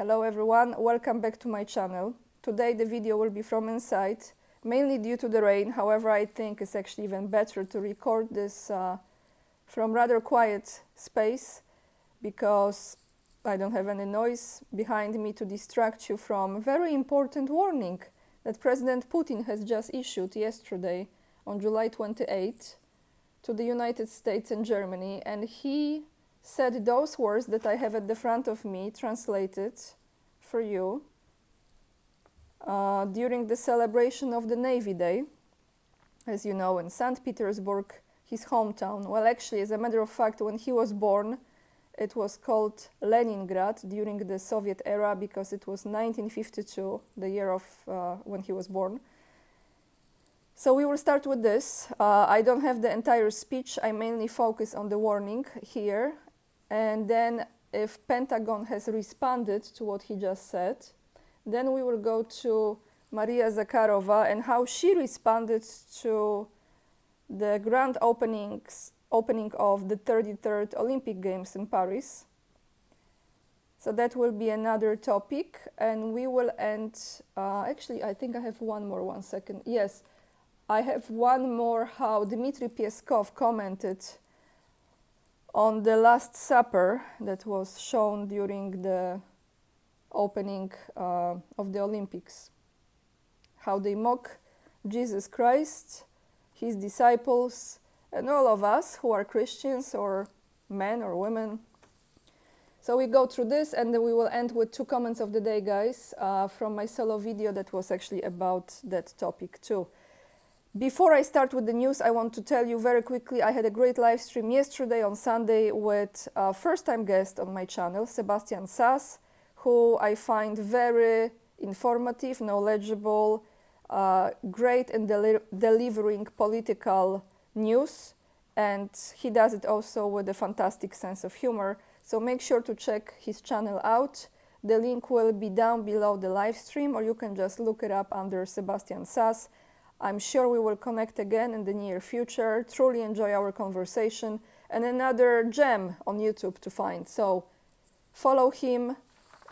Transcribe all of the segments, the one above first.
Hello everyone, welcome back to my channel. Today the video will be from inside, mainly due to the rain. However, I think it's actually even better to record this from rather quiet space because I don't have any noise behind me to distract you from a very important warning that President Putin has just issued yesterday on July 28 to the United States and Germany, and he said those words that I have at the front of me translated for you during the celebration of the Navy Day, as you know, in St. Petersburg, his hometown. Well, actually, as a matter of fact, when he was born, it was called Leningrad during the Soviet era because it was 1952, the year of when he was born. So we will start with this. I don't have the entire speech. I mainly focus on the warning here. And then if Pentagon has responded to what he just said, then we will go to Maria Zakharova and how she responded to the grand opening of the 33rd Olympic Games in Paris. So that will be another topic, and we will end, actually I think I have one second. Yes, I have one more, how Dmitry Peskov commented on the Last Supper that was shown during the opening of the Olympics. How they mock Jesus Christ, his disciples, and all of us who are Christians or men or women. So we go through this, and then we will end with two comments of the day, guys, from my solo video that was actually about that topic too. Before I start with the news, I want to tell you very quickly, I had a great live stream yesterday on Sunday with a first-time guest on my channel, Sebastian Sass, who I find very informative, knowledgeable, great in delivering political news, and he does it also with a fantastic sense of humor. So make sure to check his channel out. The link will be down below the live stream, or you can just look it up under Sebastian Sass. I'm sure we will connect again in the near future. Truly enjoy our conversation, and another gem on YouTube to find. So follow him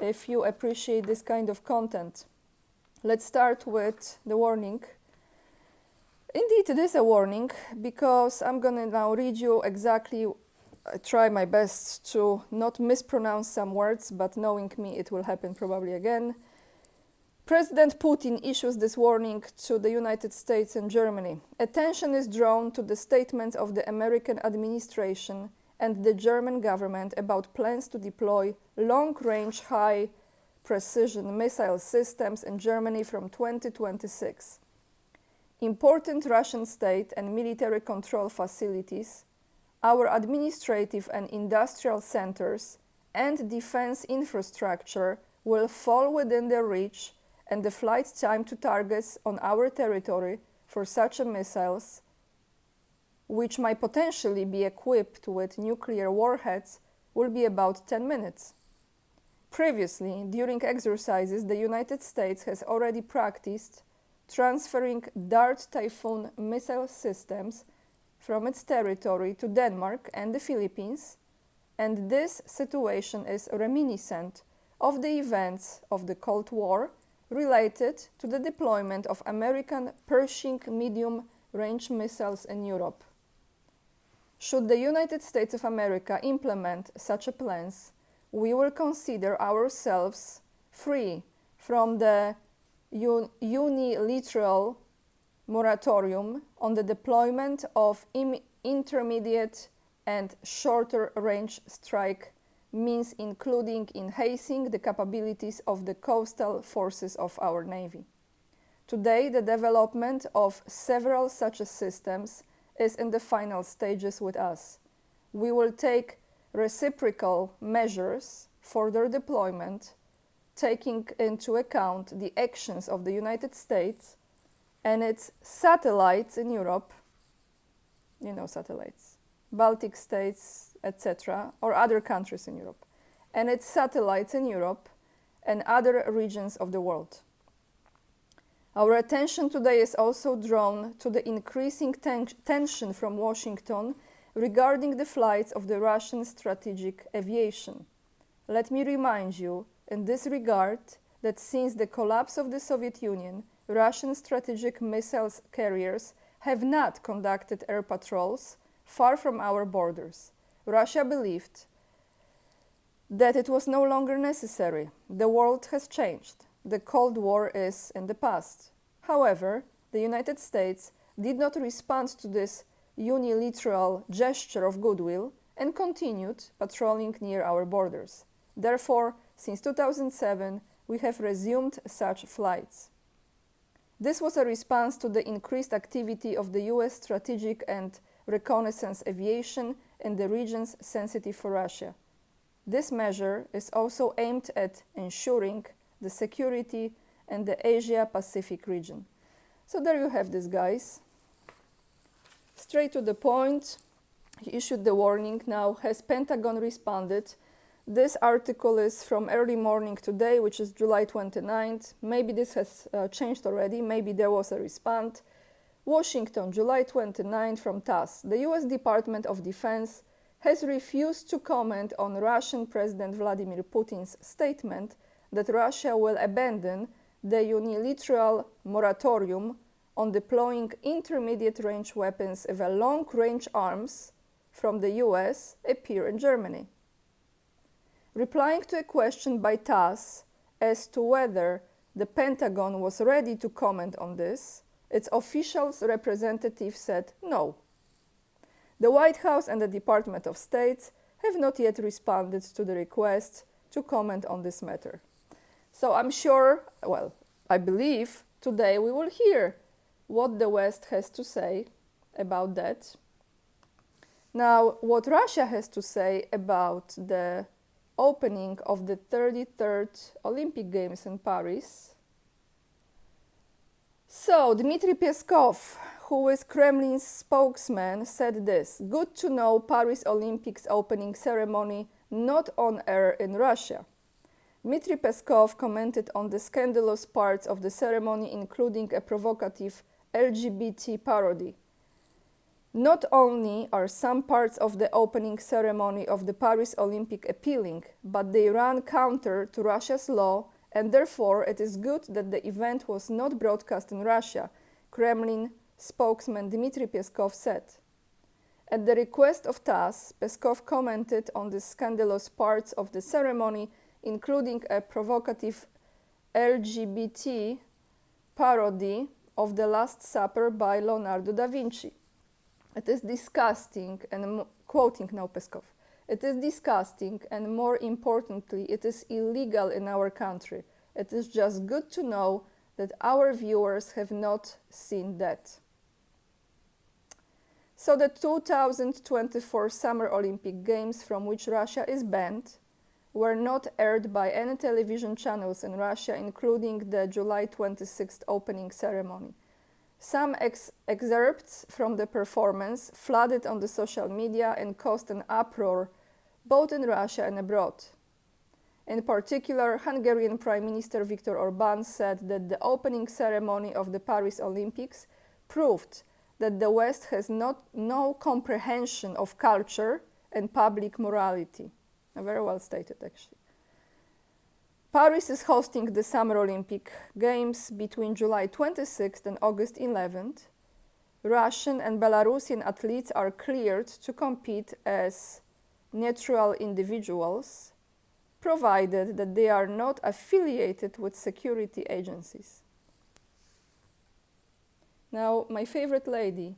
if you appreciate this kind of content. Let's start with the warning. Indeed, it is a warning because I'm gonna now read you exactly, I try my best to not mispronounce some words, but knowing me, it will happen probably again. President Putin issues this warning to the United States and Germany. Attention is drawn to the statements of the American administration and the German government about plans to deploy long-range, high-precision missile systems in Germany from 2026. Important Russian state and military control facilities, our administrative and industrial centers, and defense infrastructure will fall within their reach, and the flight time to targets on our territory for such missiles, which might potentially be equipped with nuclear warheads, will be about 10 minutes. Previously, during exercises, the United States has already practiced transferring Dart Typhoon missile systems from its territory to Denmark and the Philippines, and this situation is reminiscent of the events of the Cold War related to the deployment of American Pershing medium-range missiles in Europe. Should the United States of America implement such plans, we will consider ourselves free from the unilateral moratorium on the deployment of intermediate and shorter-range strike means, including enhancing the capabilities of the coastal forces of our Navy. Today, the development of several such systems is in the final stages with us. We will take reciprocal measures for their deployment, taking into account the actions of the United States and its satellites in Europe, you know, satellites, Baltic states, etc., or other countries in Europe, and its satellites in Europe and other regions of the world. Our attention today is also drawn to the increasing tension from Washington regarding the flights of the Russian strategic aviation. Let me remind you in this regard that since the collapse of the Soviet Union, Russian strategic missiles carriers have not conducted air patrols far from our borders. Russia believed that it was no longer necessary. The world has changed. The Cold War is in the past. However, the United States did not respond to this unilateral gesture of goodwill and continued patrolling near our borders. Therefore, since 2007, we have resumed such flights. This was a response to the increased activity of the US strategic and reconnaissance aviation in the regions sensitive for Russia. This measure is also aimed at ensuring the security in the Asia-Pacific region. So there you have this, guys. Straight to the point, he issued the warning. Now, has Pentagon responded? This article is from early morning today, which is July 29th. Maybe this has changed already. Maybe there was a response. Washington, July 29th, from TASS. The US Department of Defense has refused to comment on Russian President Vladimir Putin's statement that Russia will abandon the unilateral moratorium on deploying intermediate-range weapons if long-range arms from the US appear in Germany. Replying to a question by TASS as to whether the Pentagon was ready to comment on this, its official representative said no. The White House and the Department of State have not yet responded to the request to comment on this matter. So I'm sure, well, I believe today we will hear what the West has to say about that. Now, what Russia has to say about the opening of the 33rd Olympic Games in Paris. So, Dmitry Peskov, who is Kremlin's spokesman, said this: "Good to know Paris Olympics opening ceremony not on air in Russia." Dmitry Peskov commented on the scandalous parts of the ceremony, including a provocative LGBT parody. Not only are some parts of the opening ceremony of the Paris Olympic appealing, but they run counter to Russia's law, and therefore it is good that the event was not broadcast in Russia, Kremlin spokesman Dmitry Peskov said. At the request of TASS, Peskov commented on the scandalous parts of the ceremony, including a provocative LGBT parody of The Last Supper by Leonardo da Vinci. It is disgusting, and quoting now Peskov, "It is disgusting, and more importantly, it is illegal in our country. It is just good to know that our viewers have not seen that." So the 2024 Summer Olympic Games, from which Russia is banned, were not aired by any television channels in Russia, including the July 26th opening ceremony. Some excerpts from the performance flooded on the social media and caused an uproar both in Russia and abroad. In particular, Hungarian Prime Minister Viktor Orbán said that the opening ceremony of the Paris Olympics proved that the West has no comprehension of culture and public morality. Very well stated, actually. Paris is hosting the Summer Olympic Games between July 26th and August 11th. Russian and Belarusian athletes are cleared to compete as neutral individuals, provided that they are not affiliated with security agencies. Now, my favorite lady,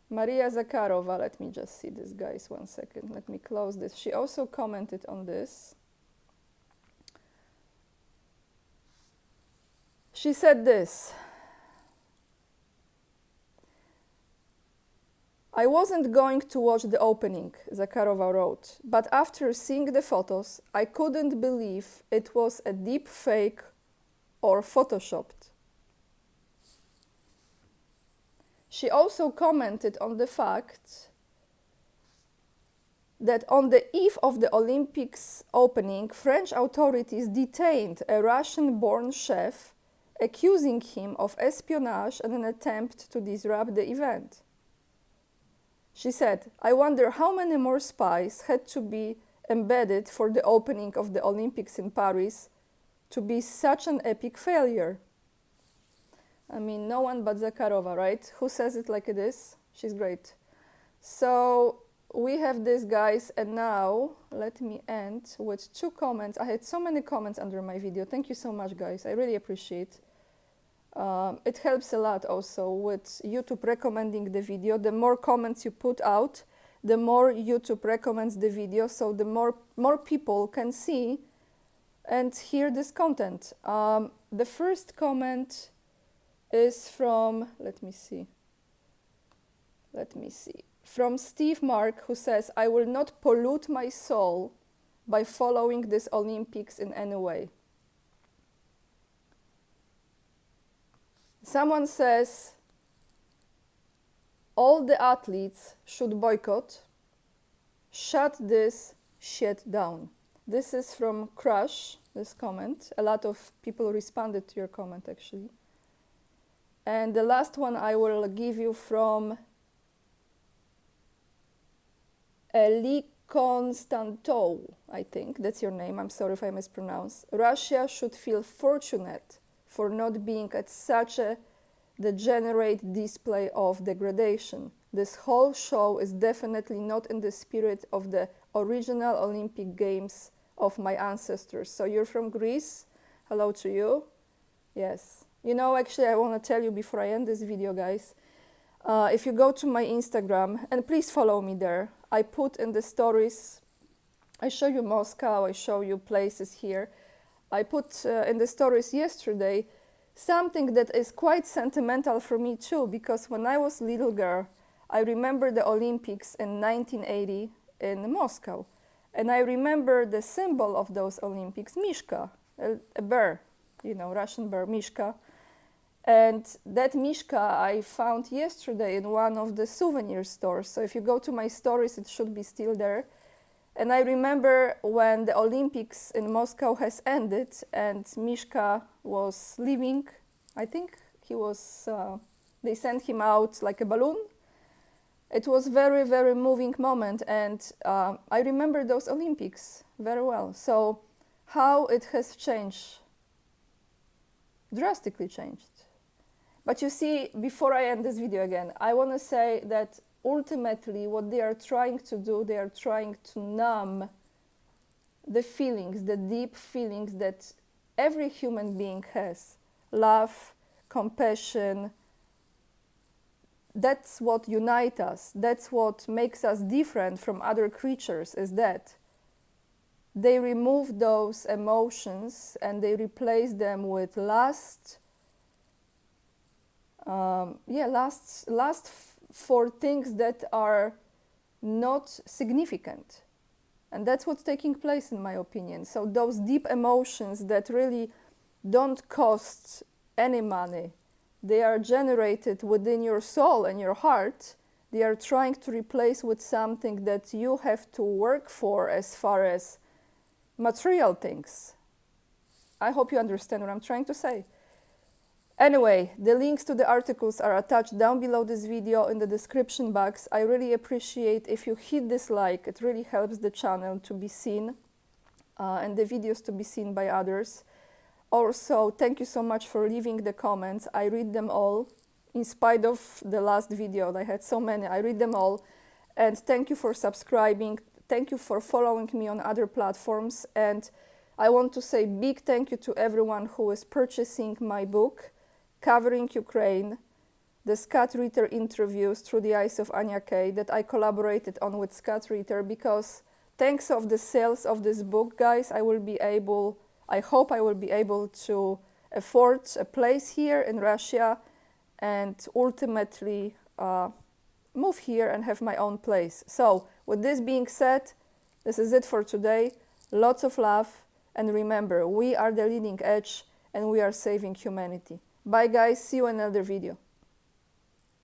Maria Zakharova, let me just see this, guys, 1 second. Let me close this. She also commented on this. She said this: "I wasn't going to watch the opening," Zakharova wrote, "but after seeing the photos, I couldn't believe it was a deep fake or photoshopped." She also commented on the fact that on the eve of the Olympics opening, French authorities detained a Russian-born chef, accusing him of espionage and an attempt to disrupt the event. She said, "I wonder how many more spies had to be embedded for the opening of the Olympics in Paris to be such an epic failure? I mean, no one but Zakharova, right? Who says it like it is? She's great. So we have this, guys, and now let me end with 2 comments. I had so many comments under my video. Thank you so much, guys. I really appreciate. It helps a lot also with YouTube recommending the video. The more comments you put out, the more YouTube recommends the video, so the more people can see and hear this content. The first comment is from, let me see, from Steve Mark, who says, I will not pollute my soul by following this Olympics in any way. Someone says, all the athletes should boycott. Shut this shit down. This is from Crush, this comment. A lot of people responded to your comment, actually. And the last one I will give you from Eli Konstantou, I think. That's your name. I'm sorry if I mispronounce. Russia should feel fortunate for not being at such a degenerate display of degradation. This whole show is definitely not in the spirit of the original Olympic Games of my ancestors. So you're from Greece. Hello to you. Yes. You know, actually, I want to tell you before I end this video, guys, if you go to my Instagram, and please follow me there, I put in the stories, I show you Moscow, I show you places here. I put in the stories yesterday something that is quite sentimental for me too, because when I was a little girl, I remember the Olympics in 1980 in Moscow. And I remember the symbol of those Olympics, Mishka, a bear, you know, Russian bear, Mishka. And that Mishka I found yesterday in one of the souvenir stores. So if you go to my stories, it should be still there. And I remember when the Olympics in Moscow has ended and Mishka was leaving, I think he was, they sent him out like a balloon. It was very, very moving moment, and I remember those Olympics very well. So how it has changed, drastically changed. But you see, before I end this video again, I want to say that ultimately what they are trying to do, they are trying to numb the feelings, the deep feelings that every human being has. Love, compassion. That's what unites us. That's what makes us different from other creatures, is that they remove those emotions and they replace them with lust for things that are not significant. And that's what's taking place, in my opinion. So those deep emotions that really don't cost any money, they are generated within your soul and your heart. They are trying to replace with something that you have to work for as far as material things. I hope you understand what I'm trying to say. Anyway, the links to the articles are attached down below this video in the description box. I really appreciate if you hit this like. It really helps the channel to be seen and the videos to be seen by others. Also, thank you so much for leaving the comments. I read them all. In spite of the last video, I had so many, I read them all. And thank you for subscribing. Thank you for following me on other platforms. And I want to say big thank you to everyone who is purchasing my book, Covering Ukraine, the Scott Ritter interviews through the eyes of Anya Kay, that I collaborated on with Scott Ritter, because thanks of the sales of this book, guys, I hope I will be able to afford a place here in Russia and ultimately move here and have my own place. So, with this being said, this is it for today. Lots of love, and remember, we are the leading edge and we are saving humanity. Bye guys, see you in another video.